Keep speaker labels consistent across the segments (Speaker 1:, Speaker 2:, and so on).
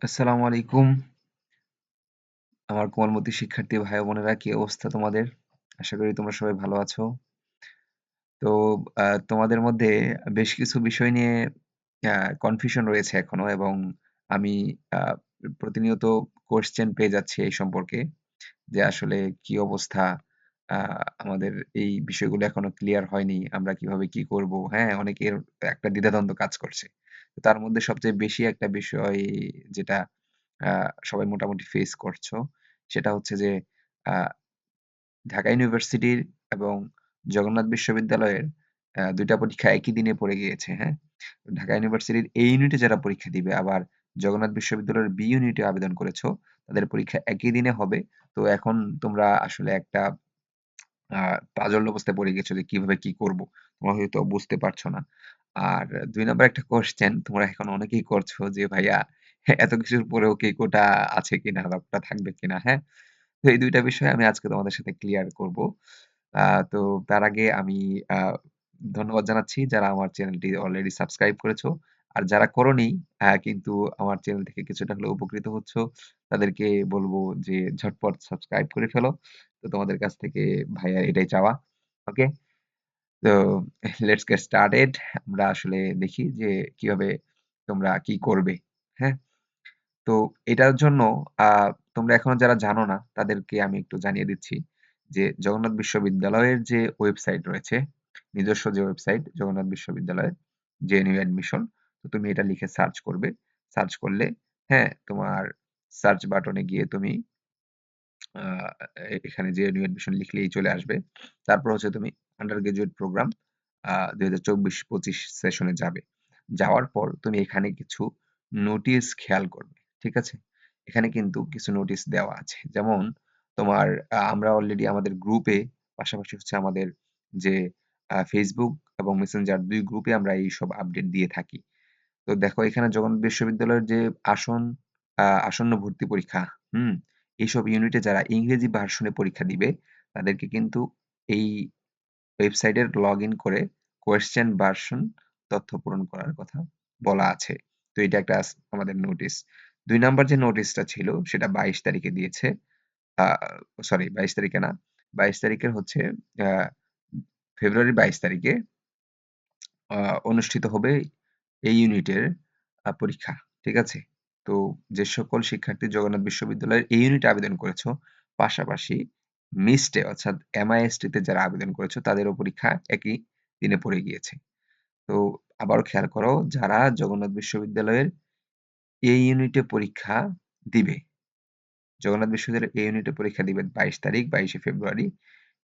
Speaker 1: আসসালামু আলাইকুম। আমার কোমলমতি শিক্ষার্থী ভাই ও বোনেরা, কি অবস্থা তোমাদের? আশা করি তোমরা সবাই ভালো আছো। তো তোমাদের মধ্যে বেশ কিছু বিষয় নিয়ে কনফিউশন রয়েছে এখনো, এবং আমি আ প্রতিনিয়ত কোয়েশ্চেন পেয়ে যাচ্ছি এই সম্পর্কে যে আসলে কি অবস্থা? আ আমাদের এই বিষয়গুলো এখনো ক্লিয়ার হয়নি। আমরা কিভাবে কি করব? হ্যাঁ, অনেকের একটা দ্বিধাদ্বন্দ্ব কাজ করছে। তো তার মধ্যে সবচেয়ে বেশি একটা বিষয় যেটা আ সবাই মোটামুটি ফেস করছো, সেটা হচ্ছে যে আ ঢাকা ইউনিভার্সিটির এবং জগন্নাথ বিশ্ববিদ্যালয়ের ২ টা পরীক্ষা একই দিনে পড়ে গিয়েছে, হ্যাঁ? ঢাকা ইউনিভার্সিটির A ইউনিটে যারা পরীক্ষা দিবে, আবার জগন্নাথ বিশ্ববিদ্যালয়ের B ইউনিটে আবেদন করেছো, তাদের পরীক্ষা একই দিনে হবে। তো এখন তোমরা আসলে একটা আ পাজল অবস্থায় পড়ে গেছো যে কিভাবে কি করব? তোমরা হয়তো বুঝতে পারছো না। আর ২ নাম্বার একটা কোয়েশ্চেন তোমরা এখন অনেকেই করছো যে, "ভাইয়া এত কিছুর পরেও কি কোটা আছে কিনা বা কোটা থাকবে কিনা?" হ্যাঁ? তো এই ২ টা বিষয় আমি আজকে তোমাদের সাথে ক্লিয়ার করব। আ তো তার আগে আমি আ ধন্যবাদ জানাচ্ছি যারা আমার চ্যানেলটি অলরেডি সাবস্ক্রাইব করেছো। আর যারা করোনি কিন্তু আমার চ্যানেল থেকে কিছুটা হলেও উপকৃত হচ্ছো, তাদেরকে বলব যে ঝটপট সাবস্ক্রাইব করে ফেলো। তো তোমাদের কাছ থেকে ভাইয়া এটাই চাওয়া। ওকে? তো লেটস গেট স্টার্টেড। আমরা আসলে দেখি যে কিভাবে তোমরা কি করবে। হ্যাঁ? তো এটার জন্য আ তোমরা এখনো যারা জানো না, তাদেরকে আমি একটু জানিয়ে দিচ্ছি যে জগন্নাথ বিশ্ববিদ্যালয়ের যে ওয়েবসাইট রয়েছে, নিজস্ব যে ওয়েবসাইট জগন্নাথ বিশ্ববিদ্যালয়ের জেএনইউ অ্যাডমিশন। তো তুমি এটা লিখে সার্চ করবে। সার্চ করলে, হ্যাঁ, তোমার সার্চ বাটনে গিয়ে তুমি আ এখানে জেএনইউ অ্যাডমিশন লিখলেই চলে আসবে। তারপর হচ্ছে তুমি আন্ডার গ্র্যাজুয়েট প্রোগ্রাম ২০২৪-২৫ সেশনে যাবে। যাওয়ার পর তুমি এখানে কিছু নোটিস খেয়াল করবে। ঠিক আছে? এখানে কিন্তু কিছু নোটিস দেওয়া আছে। যেমন তোমার আমরা অলরেডি আমাদের গ্রুপে, পাশাপাশি হচ্ছে আমাদের যে Facebook এবং মেসেঞ্জার ২ গ্রুপে আমরা এইসব আপডেট দিয়ে থাকি। তো দেখো এখানে জগন্নাথ বিশ্ববিদ্যালয়ের যে আসন্ন ভর্তি পরীক্ষা, হুম? এইসব ইউনিটে যারা ইংরেজি ভার্সনে পরীক্ষা দিবে, তাদেরকে কিন্তু এই ওয়েবসাইটে লগইন করে কোয়েশ্চেন ভার্সন তথ্য পূরণ করার কথা বলা আছে। তো এটা একটা আমাদের নোটিস। ২ নাম্বার যে নোটিসটা ছিল সেটা ২২ তারিখে দিয়েছে। আ সরি ২২ তারিখে না। ২২ তারিখের হচ্ছে আ ফেব্রুয়ারির ২২ তারিখে আ অনুষ্ঠিত হবে এই ইউনিটের পরীক্ষা। ঠিক আছে? তো যে সকল শিক্ষার্থী জগন্নাথ বিশ্ববিদ্যালয়ের এই ইউনিটে আবেদন করেছো, পাশাপাশি মিস্টে অর্থাৎ MIST তে যারা আবেদন করেছো, তাদেরও পরীক্ষা একই দিনে পড়ে গিয়েছে। তো আবারও খেয়াল করো, যারা জগন্নাথ বিশ্ববিদ্যালয়ের এই ইউনিটে পরীক্ষা দিবে, জগন্নাথ বিশ্ববিদ্যালয়ের এই ইউনিটে পরীক্ষা দিবে ২২ তারিখ, ২২শে ফেব্রুয়ারি।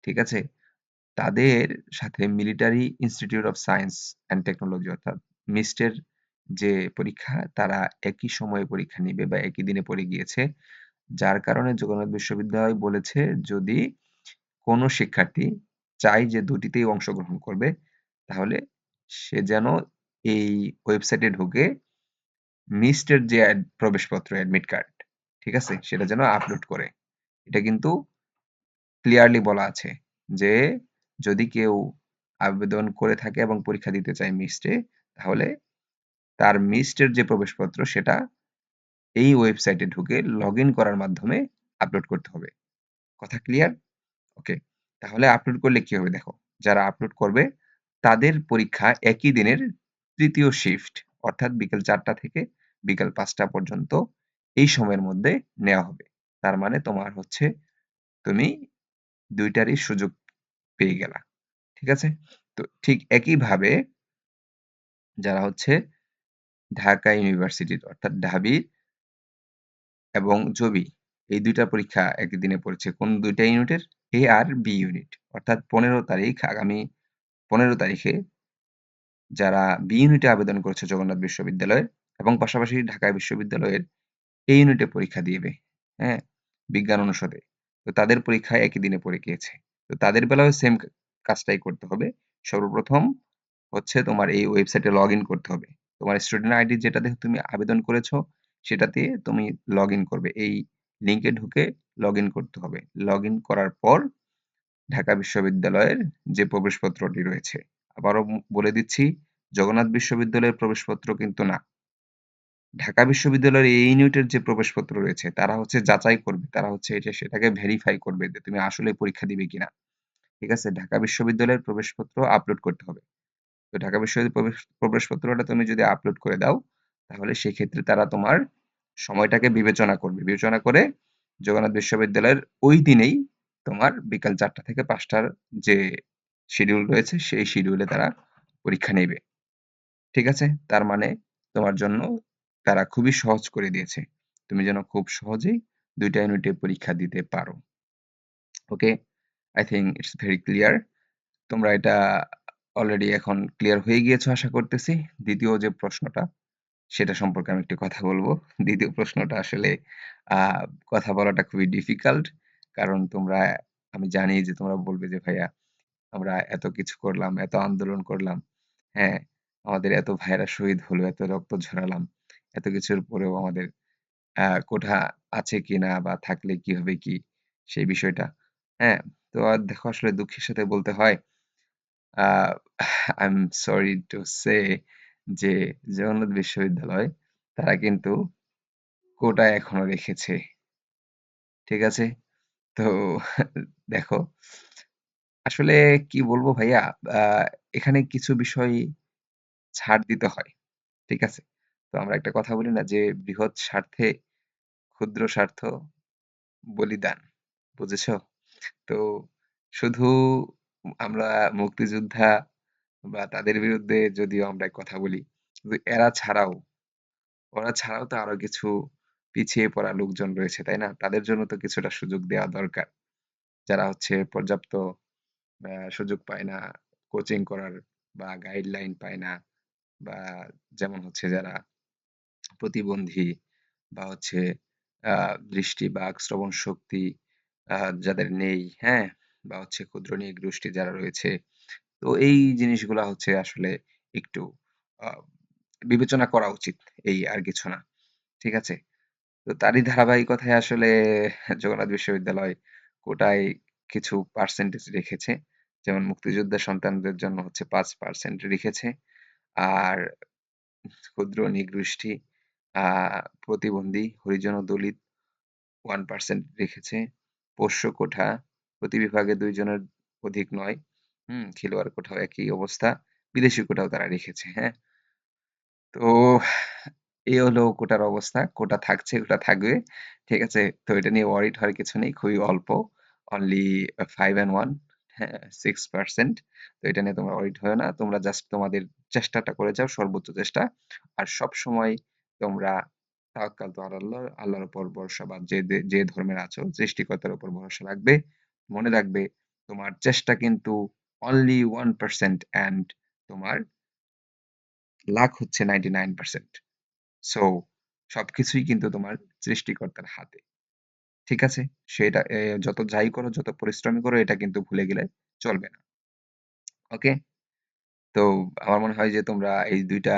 Speaker 1: ঠিক আছে? তাদের সাথে military institute of science and technology অর্থাৎ মিস্টের যে পরীক্ষা, তারা একই সময়ে পরীক্ষা নিবে বা একই দিনে পড়ে গিয়েছে। যার কারণে জগন্নাথ বিশ্ববিদ্যালয় বলেছে, যদি কোনো শিক্ষার্থী চায় যে দুটিতেই অংশগ্রহণ করবে, তাহলে সে যেন এই ওয়েবসাইটে ঢুকে মিস্টের যে প্রবেশপত্র অ্যাডমিট কার্ড, ঠিক আছে? সেটা যেন আপলোড করে। এটা কিন্তু ক্লিয়ারলি বলা আছে যে যদি কেউ আবেদন করে থাকে এবং পরীক্ষা দিতে চায় মিস্টে, তাহলে তার মিস্টের যে প্রবেশপত্র সেটা এই ওয়েবসাইটে ঢুকে লগইন করার মাধ্যমে আপলোড করতে হবে। কথা ক্লিয়ার? ওকে। তাহলে আপলোড করলে কি হবে দেখো। যারা আপলোড করবে তাদের পরীক্ষা একই দিনের ৩য় শিফট অর্থাৎ বিকেল ৪টা থেকে বিকেল ৫টা পর্যন্ত এই সময়ের মধ্যে নেওয়া হবে। তার মানে তোমার হচ্ছে তুমি ২ টারই সুযোগ পেয়ে গেলা। ঠিক আছে? তো ঠিক একইভাবে যারা হচ্ছে ঢাকা ইউনিভার্সিটির অর্থাৎ ঢাবি এবং জবি এই ২ টা পরীক্ষা একই দিনে পড়েছে। কোন ২ টা ইউনিটের? A আর B ইউনিট। অর্থাৎ ১৫ তারিখ, আগামী ১৫ তারিখে যারা B ইউনিটে আবেদন করেছে জগন্নাথ বিশ্ববিদ্যালয়ে এবং পাশাপাশি ঢাকা বিশ্ববিদ্যালয়ের A ইউনিটে পরীক্ষা দিবে, হ্যাঁ? বিজ্ঞান অনুষদে। তো তাদের পরীক্ষা একই দিনে পড়ে গিয়েছে। তো তাদের বেলায়ও সেম কাজটাই করতে হবে। সর্বপ্রথম হচ্ছে তোমার এই ওয়েবসাইটে লগইন করতে হবে। তোমার স্টুডেন্ট আইডি যেটাতে তুমি আবেদন করেছো, সেটাতে তুমি লগইন করবে। এই লিংকে ঢুকে লগইন করতে হবে। লগইন করার পর ঢাকা বিশ্ববিদ্যালয়ের যে প্রবেশপত্রটি রয়েছে, আবারও বলে দিচ্ছি, জগন্নাথ বিশ্ববিদ্যালয়ের প্রবেশপত্র কিন্তু না। ঢাকা বিশ্ববিদ্যালয়ের এই ইউনিটের যে প্রবেশপত্র রয়েছে তারা হচ্ছে যাচাই করবে। তারা হচ্ছে সেটাকে ভেরিফাই করবে যে তুমি আসলেই পরীক্ষা দিবে কিনা। ঠিক আছে? ঢাকা বিশ্ববিদ্যালয়ের প্রবেশপত্র আপলোড করতে হবে। তো ঢাকা বিশ্ববিদ্যালয়ের প্রবেশপত্রটা তুমি যদি আপলোড করে দাও, তাহলে সেক্ষেত্রে তারা তোমার সময়টাকে বিবেচনা করবে। বিবেচনা করে জগন্নাথ বিশ্ববিদ্যালয়ের ওই দিনেই তোমার বিকাল ৪টা থেকে ৫টার যে শিডিউল রয়েছে, সেই শিডিউলে তারা পরীক্ষা নেবে। ঠিক আছে? তার মানে তোমার জন্য তারা খুবই সহজ করে দিয়েছে। তুমি যেন খুব সহজেই ২ টা ইউনিটে পরীক্ষা দিতে পারো। ওকে? I think it's very clear. তোমরা এটা অলরেডি এখন ক্লিয়ার হয়ে গিয়েছো আশা করতেছি। ২য় যে প্রশ্নটা, সেটা সম্পর্কে আমি একটু কথা বলবো। ২য় প্রশ্নটা আসলে আ কথা বলাটা খুবই ডিফিকাল্ট। কারণ আমি জানি যে তোমরা বলবে যে, "ভাইয়া আমরা এত কিছু করলাম, এত আন্দোলন করলাম। হ্যাঁ, আমাদের এত ভাইয়েরা শহীদ হলো, এত রক্ত ঝরালাম। এত কিছুর পরেও আমাদের কোঠা আছে কিনা বা থাকলে কি হবে কি?" সেই বিষয়টা। হ্যাঁ? তো দেখো আসলে দুঃখের সাথে বলতে হয় a I am sorry to say যে জগন্নাথ বিশ্ববিদ্যালয় তারা কিন্তু কোটা এখনো রেখেছে। ঠিক আছে? তো দেখো আসলে কি বলবো ভাইয়া আ এখানে কিছু বিষয় ছাড় দিতে হয়। ঠিক আছে? তো আমরা একটা কথা বলি না যে বৃহৎ স্বার্থে ক্ষুদ্র স্বার্থ বলিদান। বুঝেছো? তো শুধু আমরা মুক্তিযোদ্ধা বা তাদের বিরুদ্ধে যদিও আমরা কথা বলি, কিন্তু ওরা ছাড়াও তো আরো কিছু পিছিয়ে পড়া লোকজন রয়েছে, তাই না? তাদের জন্য তো কিছুটা সুযোগ দেওয়া দরকার। যারা হচ্ছে পর্যাপ্ত সুযোগ পায় না কোচিং করার বা গাইডলাইন পায় না বা যেমন হচ্ছে যারা প্রতিবন্ধী বা হচ্ছে দৃষ্টি বা শ্রবণ শক্তি যাদের নেই, হ্যাঁ? বা হচ্ছে ক্ষুদ্র নৃগোষ্ঠী যারা রয়েছে। তো এই জিনিসগুলা হচ্ছে আসলে একটু আ বিবেচনা করা উচিত। এই আর কিছু না। ঠিক আছে? তো তারই ধারাবাহিকতায় আসলে জগন্নাথ বিশ্ববিদ্যালয় কোটায় কিছু পার্সেন্টেজ রেখেছে। যেমন মুক্তিযোদ্ধা সন্তানদের জন্য হচ্ছে ৫% রেখেছে। আর ক্ষুদ্র নৃগোষ্ঠী, আ প্রতিবন্ধী, হরিজন ও দলিত 1% রেখেছে। পোষ্য কোঠা প্রতি বিভাগে ২ জনের অধিক নয়। খেলোয়াড় কোঠাও একই অবস্থা। বিদেশি কোটাও তারা রেখেছে। হ্যাঁ? তো এই হলো কোটার অবস্থা। কোটা থাকছে, কোটা থাকবে। ঠিক আছে? তো এটা নিয়ে ওয়ারিড হওয়ার কিছু নেই। খুবই অল্প। অনলি 5 and 1 হ্যাঁ, 6%। তো এটা নিয়ে তোমরা ওয়ারিড হয়ো না। তোমরা জাস্ট তোমাদের চেষ্টাটা করে যাও, সর্বোচ্চ চেষ্টা। আর সবসময় তোমরা তাওয়াক্কালতু আলাল্লাহ, আল্লাহর উপর ভরসা বা যে ধর্মের আছো, সৃষ্টিকর্তার উপর ভরসা রাখবে। মনে রাখবে তোমার চেষ্টা কিন্তু অনলি 1% অ্যান্ড তোমার লাক হচ্ছে 99%। সো সবকিছুই কিন্তু তোমার সৃষ্টিকর্তার হাতে। ঠিক আছে? সেটা যত যাই করো, যত পরিশ্রমই করো এটা কিন্তু ভুলে গেলে চলবে না। ওকে? তো আমার মনে হয় যে তোমরা এই ২ টা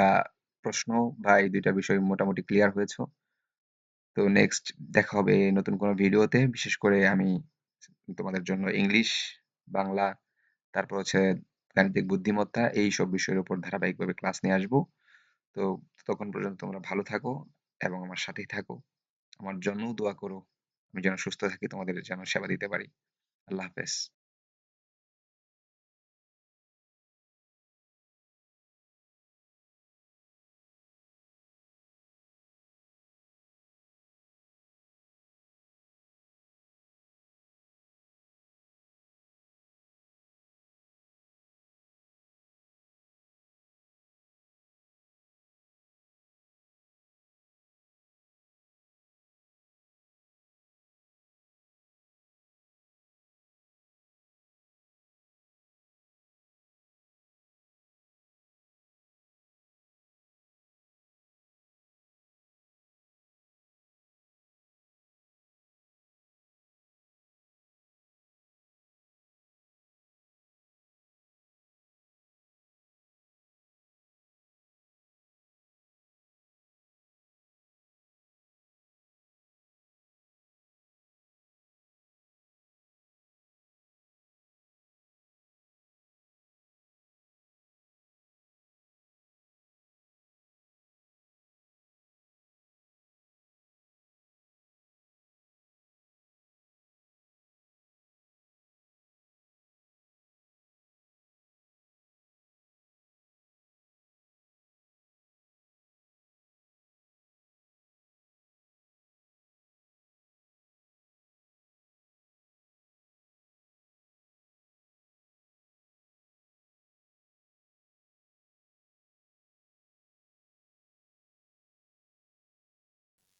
Speaker 1: প্রশ্ন বা এই ২ টা বিষয় মোটামুটি ক্লিয়ার হয়েছো। তো নেক্সট দেখা হবে নতুন কোনো ভিডিওতে। বিশেষ করে আমি তোমাদের জন্য ইংলিশ, বাংলা, তারপর হচ্ছে গাণিতিক বুদ্ধিমত্তা এইসব বিষয়ের উপর ধারাবাহিকভাবে ক্লাস নিয়ে আসবো। তো ততক্ষণ পর্যন্ত তোমরা ভালো থাকো এবং আমার সাথেই থাকো। আমার জন্যও দোয়া করো। আমি যেন সুস্থ থাকি, তোমাদের যেন সেবা দিতে পারি। আল্লাহ হাফেজ।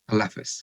Speaker 1: আল্লাহ হাফেজ।